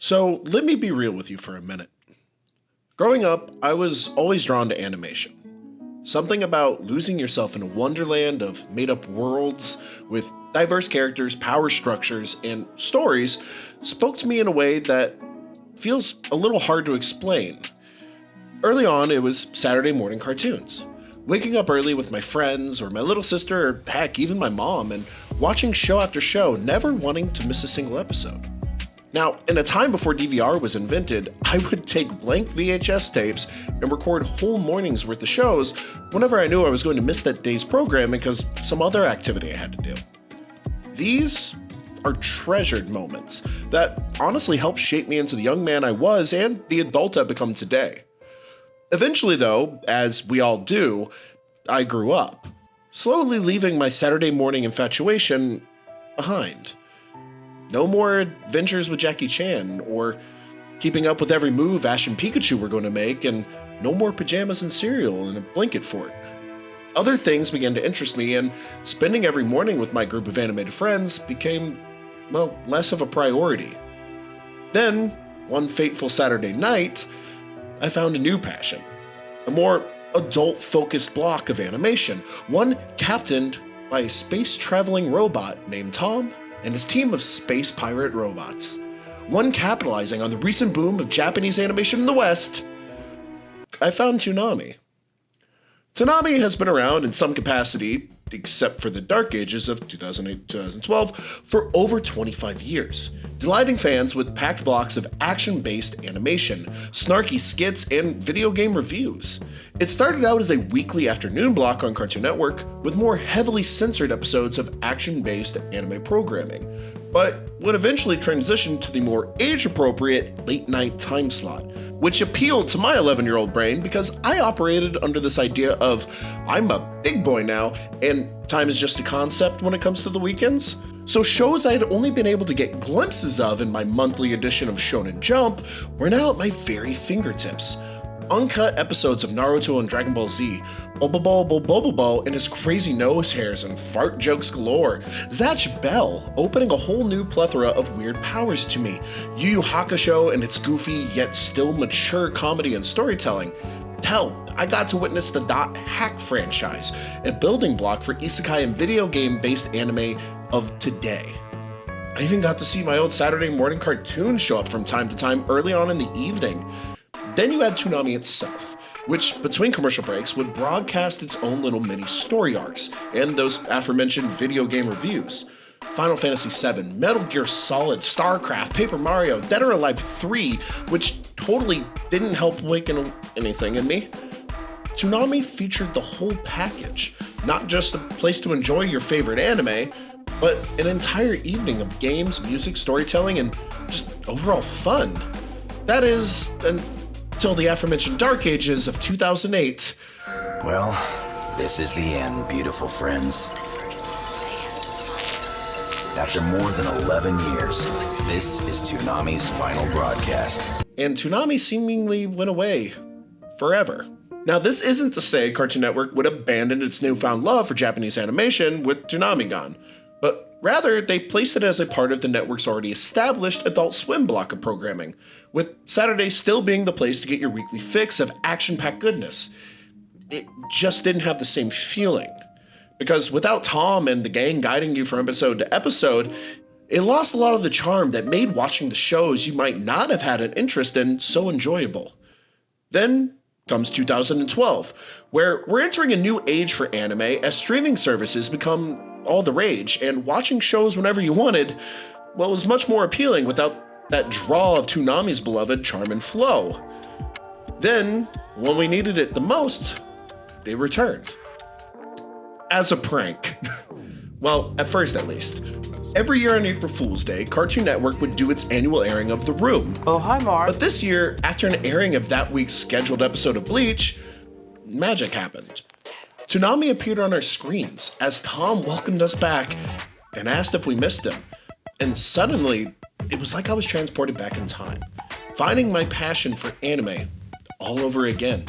So let me be real with you for a minute. Growing up, I was always drawn to animation. Something about losing yourself in a wonderland of made-up worlds with diverse characters, power structures, and stories spoke to me in a way that feels a little hard to explain. Early on, it was Saturday morning cartoons. Waking up early with my friends, or my little sister, or heck, even my mom, and watching show after show, never wanting to miss a single episode. Now, in a time before DVR was invented, I would take blank VHS tapes and record whole mornings worth of shows whenever I knew I was going to miss that day's programming because some other activity I had to do. These are treasured moments that honestly helped shape me into the young man I was and the adult I've become today. Eventually, though, as we all do, I grew up, slowly leaving my Saturday morning infatuation behind. No more adventures with Jackie Chan, or keeping up with every move Ash and Pikachu were going to make, and no more pajamas and cereal in a blanket fort. Other things began to interest me, and spending every morning with my group of animated friends became, well, less of a priority. Then, one fateful Saturday night, I found a new passion. A more adult-focused block of animation, one captained by a space-traveling robot named T.O.M. and his team of space pirate robots. One capitalizing on the recent boom of Japanese animation in the West. I found Toonami. Toonami has been around in some capacity, except for the dark ages of 2008-2012, for over 25 years, delighting fans with packed blocks of action-based animation, snarky skits, and video game reviews. It started out as a weekly afternoon block on Cartoon Network, with more heavily censored episodes of action-based anime programming, but would eventually transition to the more age-appropriate late-night time slot, which appealed to my 11-year-old brain because I operated under this idea of, I'm a big boy now, and time is just a concept when it comes to the weekends. So shows I had only been able to get glimpses of in my monthly edition of Shonen Jump were now at my very fingertips. Uncut episodes of Naruto and Dragon Ball Z, Bobobo and his crazy nose hairs and fart jokes galore, Zatch Bell opening a whole new plethora of weird powers to me, Yu Yu Hakusho and its goofy yet still mature comedy and storytelling. Hell, I got to witness the Dot Hack franchise, a building block for isekai and video game-based anime of today. I even got to see my old Saturday morning cartoon show up from time to time early on in the evening. Then you had Toonami itself, which, between commercial breaks, would broadcast its own little mini story arcs, and those aforementioned video game reviews. Final Fantasy VII, Metal Gear Solid, StarCraft, Paper Mario, Dead or Alive 3, which totally didn't help awaken anything in me. Toonami featured the whole package, not just a place to enjoy your favorite anime, but an entire evening of games, music, storytelling, and just overall fun. That is, until the aforementioned dark ages of 2008. Well, this is the end, beautiful friends. After more than 11 years, this is Toonami's final broadcast. And Toonami seemingly went away forever. Now, this isn't to say Cartoon Network would abandon its newfound love for Japanese animation with Toonami gone, but rather they placed it as a part of the network's already established Adult Swim block of programming, with Saturday still being the place to get your weekly fix of action-packed goodness. It just didn't have the same feeling. Because without Tom and the gang guiding you from episode to episode, it lost a lot of the charm that made watching the shows you might not have had an interest in so enjoyable. Then comes 2012, where we're entering a new age for anime as streaming services become all the rage, and watching shows whenever you wanted, well, was much more appealing without that draw of Toonami's beloved charm and flow. Then, when we needed it the most, they returned. As a prank. Well, at first at least. Every year on April Fool's Day, Cartoon Network would do its annual airing of The Room. Oh, hi, Mark. But this year, after an airing of that week's scheduled episode of Bleach, magic happened. Toonami appeared on our screens as Tom welcomed us back and asked if we missed him. And suddenly, it was like I was transported back in time, finding my passion for anime all over again.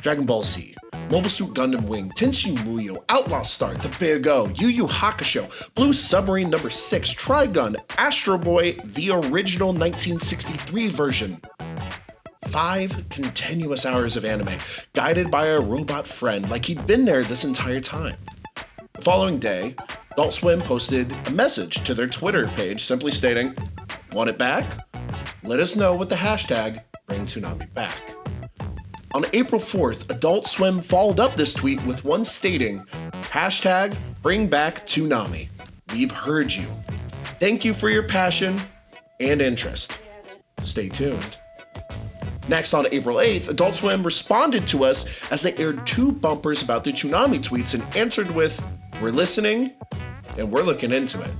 Dragon Ball Z, Mobile Suit Gundam Wing, Tenshin Muyo, Outlaw Star, The Big O, Yu Yu Hakusho, Blue Submarine No. 6, Trigun, Astro Boy, the original 1963 version. 5 continuous hours of anime, guided by a robot friend like he'd been there this entire time. The following day, Adult Swim posted a message to their Twitter page simply stating, "Want it back? Let us know with the hashtag #BringToonamiBack." On April 4th, Adult Swim followed up this tweet with one stating, hashtag #BringBackToonami. We've heard you. Thank you for your passion and interest. Stay tuned. Next, on April 8th, Adult Swim responded to us as they aired 2 bumpers about the Toonami tweets and answered with, "We're listening and we're looking into it."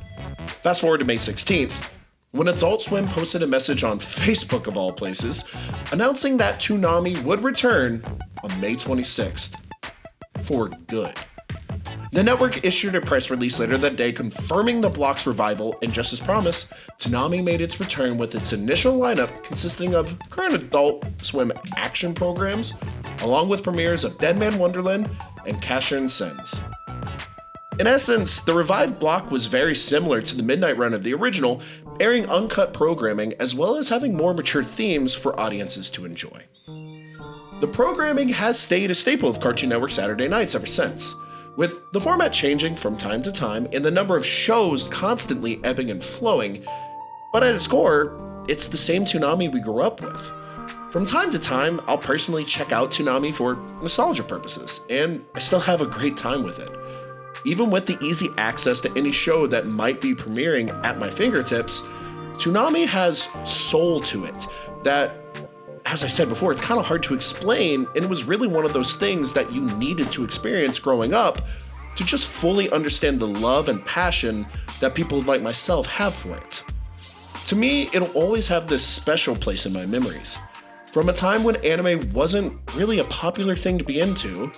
Fast forward to May 16th, when Adult Swim posted a message on Facebook of all places, announcing that Toonami would return on May 26th. For good. The network issued a press release later that day confirming the block's revival, and just as promised, Toonami made its return with its initial lineup consisting of current Adult Swim action programs, along with premieres of Dead Man Wonderland and Casshern Sins. In essence, the revived block was very similar to the midnight run of the original, airing uncut programming as well as having more mature themes for audiences to enjoy. The programming has stayed a staple of Cartoon Network Saturday nights ever since, with the format changing from time to time and the number of shows constantly ebbing and flowing, but at its core, it's the same Toonami we grew up with. From time to time, I'll personally check out Toonami for nostalgia purposes, and I still have a great time with it. Even with the easy access to any show that might be premiering at my fingertips, Toonami has soul to it that, as I said before, it's kind of hard to explain, and it was really one of those things that you needed to experience growing up to just fully understand the love and passion that people like myself have for it. To me, it'll always have this special place in my memories. From a time when anime wasn't really a popular thing to be into,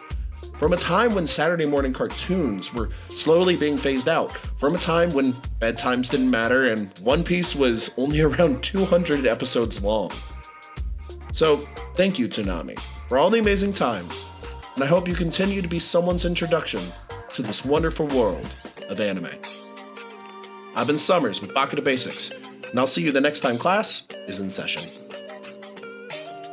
from a time when Saturday morning cartoons were slowly being phased out, from a time when bedtimes didn't matter and One Piece was only around 200 episodes long. So, thank you, Toonami, for all the amazing times, and I hope you continue to be someone's introduction to this wonderful world of anime. I've been Summers with Baka To Basics, and I'll see you the next time class is in session.